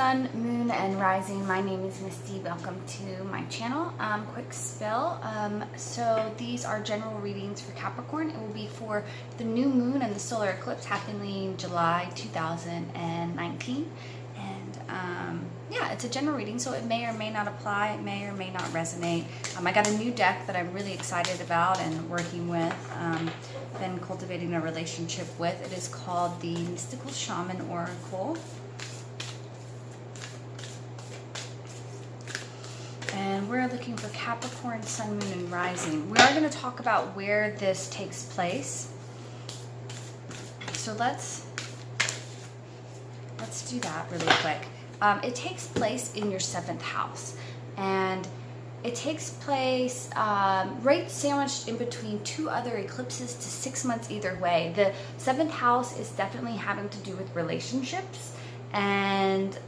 Sun, Moon, and Rising. My name is Misty. Welcome to my channel. Quick spill. So these are general readings for Capricorn. It will be for the new moon and the solar eclipse happening July 2019. And yeah, it's a general reading, so it may or may not apply. It may or may not resonate. I got a new deck that I'm really excited about and working with. Been cultivating a relationship with. It is called the Mystical Shaman Oracle. And we're looking for Capricorn, Sun, Moon, and Rising. We are going to talk about where this takes place. So let's do that really quick. It takes place in your 7th house. And it takes place right sandwiched in between 2 other eclipses to 6 months either way. The 7th house is definitely having to do with relationships, and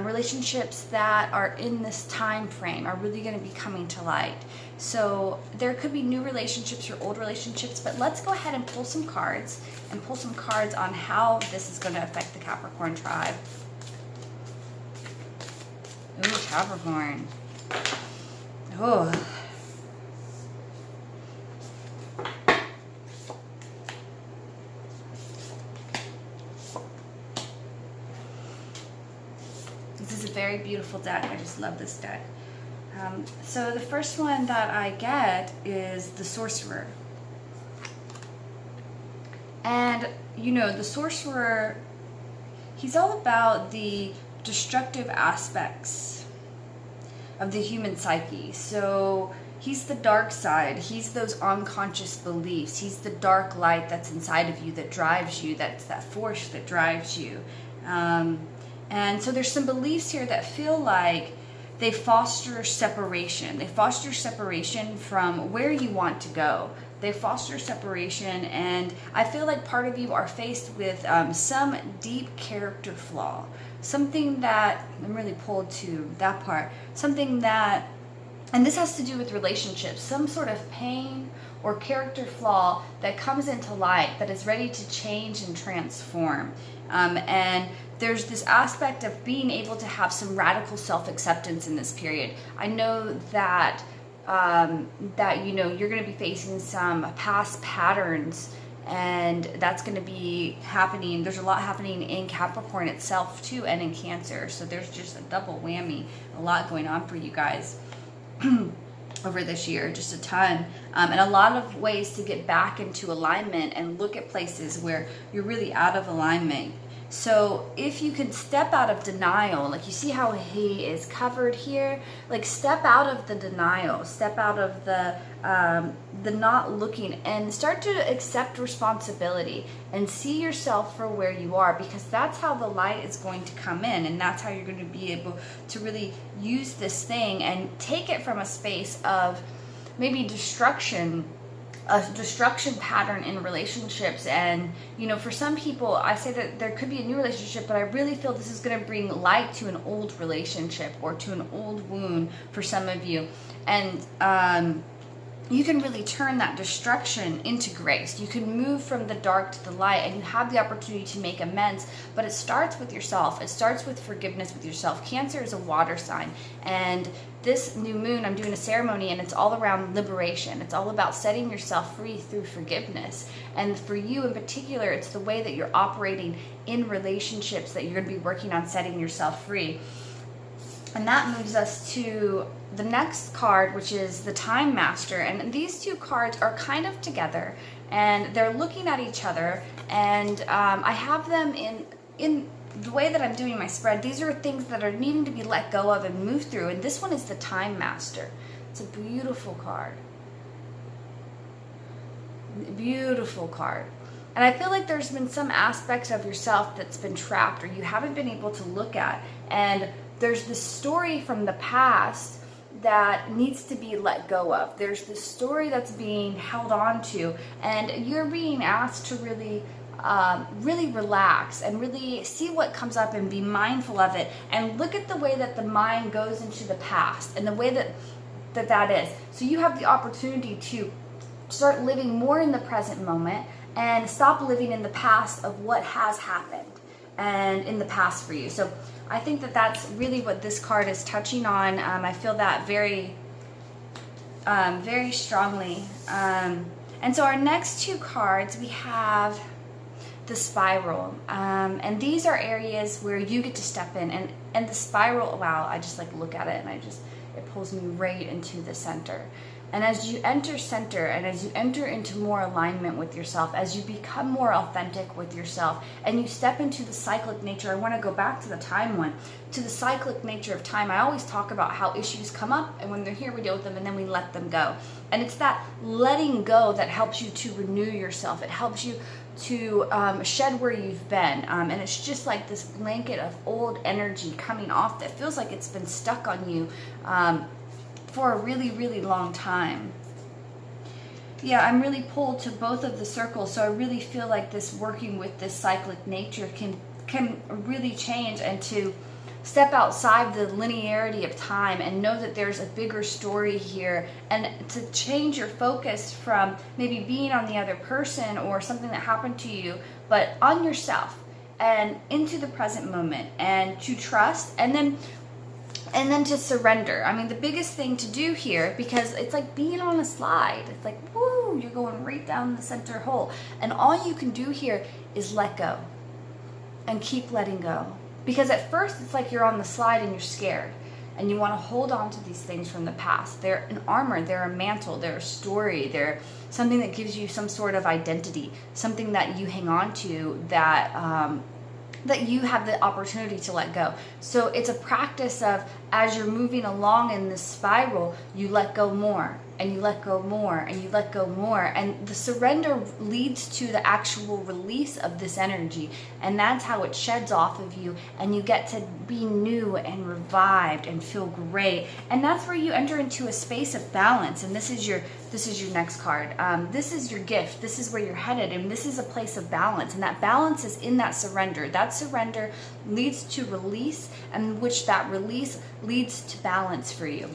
relationships that are in this time frame are really going to be coming to light. So there could be new relationships or old relationships, but let's go ahead and pull some cards on how this is going to affect the Capricorn tribe. Ooh, Capricorn. Oh. This is a very beautiful deck. I just love this deck. So the first one that I get is the Sorcerer. And, you know, the Sorcerer, he's all about the destructive aspects of the human psyche. So he's the dark side. He's those unconscious beliefs. He's the dark light that's inside of you that drives you. That's that force that drives you. And so there's some beliefs here that feel like they foster separation. They foster separation from where you want to go. They foster separation, and I feel like part of you are faced with some deep character flaw. Something that, I'm really pulled to that part, something that, and this has to do with relationships, some sort of pain or character flaw that comes into light that is ready to change and transform. And there's this aspect of being able to have some radical self-acceptance in this period. I know that you know, you're going to be facing some past patterns, and that's going to be happening. There's a lot happening in Capricorn itself too, and in Cancer. So there's just a double whammy, a lot going on for you guys over this year, just a ton. And a lot of ways to get back into alignment and look at places where you're really out of alignment. So if you can step out of denial, like you see how he is covered here, like step out of the denial, step out of the not looking, and start to accept responsibility and see yourself for where you are, because that's how the light is going to come in, and that's how you're going to be able to really use this thing and take it from a space of maybe destruction, a destruction pattern in relationships. And you know, for some people, I say that there could be a new relationship, but I really feel this is going to bring light to an old relationship or to an old wound for some of you. And you can really turn that destruction into grace. You can move from the dark to the light, and you have the opportunity to make amends, but it starts with yourself. It starts with forgiveness with yourself. Cancer is a water sign, and this new moon, I'm doing a ceremony, and it's all around liberation. It's all about setting yourself free through forgiveness. And for you in particular, it's the way that you're operating in relationships that you're going to be working on setting yourself free. And that moves us to the next card, which is the Time Master. And these two cards are kind of together, and they're looking at each other. And I have them in the way that I'm doing my spread. These are things that are needing to be let go of and moved through. And this one is the Time Master. It's a beautiful card. Beautiful card. And I feel like there's been some aspects of yourself that's been trapped, or you haven't been able to look at. And there's this story from the past that needs to be let go of. There's this story that's being held on to, and you're being asked to really relax and really see what comes up and be mindful of it, and look at the way that the mind goes into the past and the way that is. So you have the opportunity to start living more in the present moment and stop living in the past of what has happened. and in the past for you. So I think that that's really what this card is touching on. I feel that very strongly. And so our next two cards, we have the spiral. And these are areas where you get to step in. And the spiral, wow, I just like look at it and it pulls me right into the center. And as you enter center and as you enter into more alignment with yourself, as you become more authentic with yourself and you step into the cyclic nature, I want to go back to the time one, to the cyclic nature of time. I always talk about how issues come up, and when they're here, we deal with them and then we let them go. And it's that letting go that helps you to renew yourself. It helps you to shed where you've been. And it's just like this blanket of old energy coming off that feels like it's been stuck on you for a really, really long time. Yeah, I'm really pulled to both of the circles, so I really feel like this working with this cyclic nature can really change, and to step outside the linearity of time and know that there's a bigger story here, and to change your focus from maybe being on the other person or something that happened to you, but on yourself and into the present moment, and to trust, and then to surrender. I mean, the biggest thing to do here, because it's like being on a slide. It's like, woo, you're going right down the center hole. And all you can do here is let go and keep letting go. Because at first it's like you're on the slide and you're scared and you want to hold on to these things from the past. They're an armor, they're a mantle, they're a story, they're something that gives you some sort of identity, something that you hang on to that you have the opportunity to let go. So it's a practice of, as you're moving along in this spiral, you let go more and you let go more and you let go more, and the surrender leads to the actual release of this energy, and that's how it sheds off of you, and you get to be new and revived and feel great. And that's where you enter into a space of balance. And this is your next card. This is your gift. This is where you're headed, and this is a place of balance, and that balance is in that surrender. That surrender leads to release, and which that release leads to balance for you.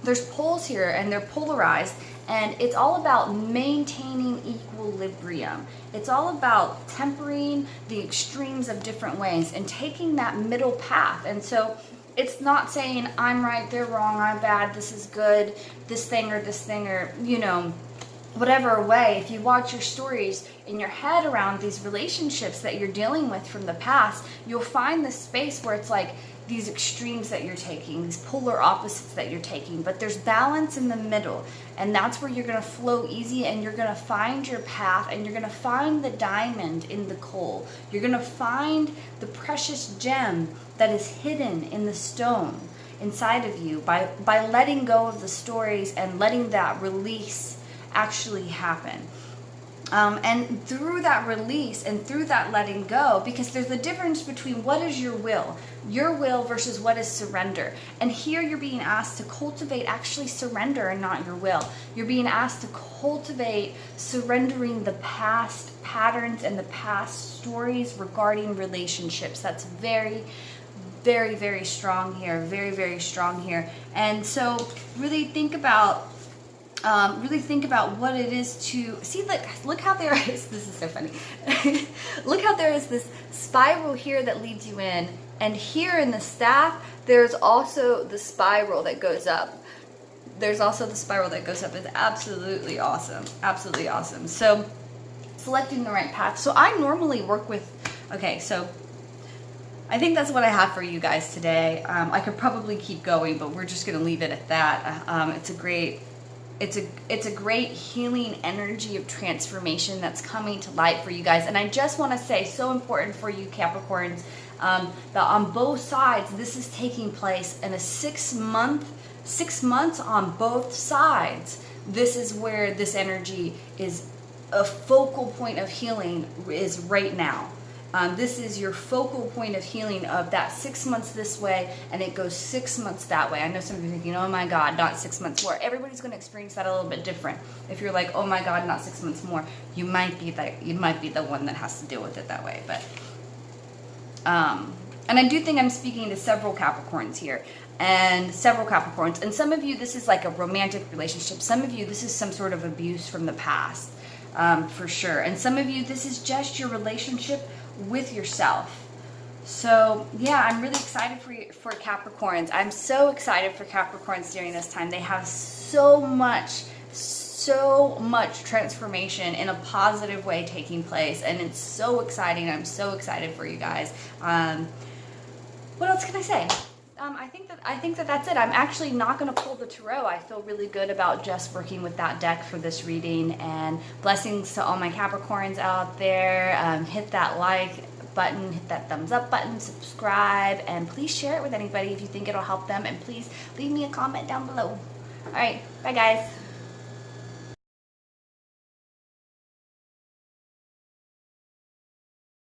There's poles here and they're polarized, and it's all about maintaining equilibrium. It's all about tempering the extremes of different ways and taking that middle path. And so it's not saying I'm right, they're wrong, I'm bad, this is good, this thing, or you know, whatever way. If you watch your stories in your head around these relationships that you're dealing with from the past, you'll find this space where it's like these extremes that you're taking, these polar opposites that you're taking, but there's balance in the middle, and that's where you're going to flow easy, and you're going to find your path, and you're going to find the diamond in the coal. You're going to find the precious gem that is hidden in the stone inside of you by letting go of the stories and letting that release actually happen. And through that release and through that letting go, because there's a difference between what is your will versus what is surrender. And here you're being asked to cultivate actually surrender and not your will. You're being asked to cultivate surrendering the past patterns and the past stories regarding relationships. That's very, very, very strong here. Very, very strong here. And so really think about what it is to see. Look how there is, this is so funny. Look how there is this spiral here that leads you in, and here in the staff there's also the spiral that goes up. There's also the spiral that goes up. It's absolutely awesome. Absolutely awesome. So selecting the right path. So I normally work with, okay, so I think that's what I have for you guys today. I could probably keep going, but we're just going to leave it at that. It's a great healing energy of transformation that's coming to light for you guys. And I just want to say, so important for you Capricorns, that on both sides, this is taking place in a 6 months on both sides. This is where this energy is a focal point of healing is right now. This is your focal point of healing of that 6 months this way, and it goes 6 months that way. I know some of you are thinking, oh my God, not 6 months more. Everybody's going to experience that a little bit different. If you're like, oh my God, not 6 months more, you might be the one that has to deal with it that way. But and I do think I'm speaking to several Capricorns here, and some of you, this is like a romantic relationship. Some of you, this is some sort of abuse from the past, for sure. And some of you, this is just your relationship with yourself. So yeah, I'm really excited for Capricorns. I'm so excited for Capricorns during this time. They have so much transformation in a positive way taking place, and it's so exciting. I'm so excited for you guys. What else can I say? I think that that's it. I'm actually not going to pull the tarot. I feel really good about just working with that deck for this reading. And blessings to all my Capricorns out there. Hit that like button, hit that thumbs up button, subscribe, and please share it with anybody if you think it'll help them. And please leave me a comment down below. All right, bye guys.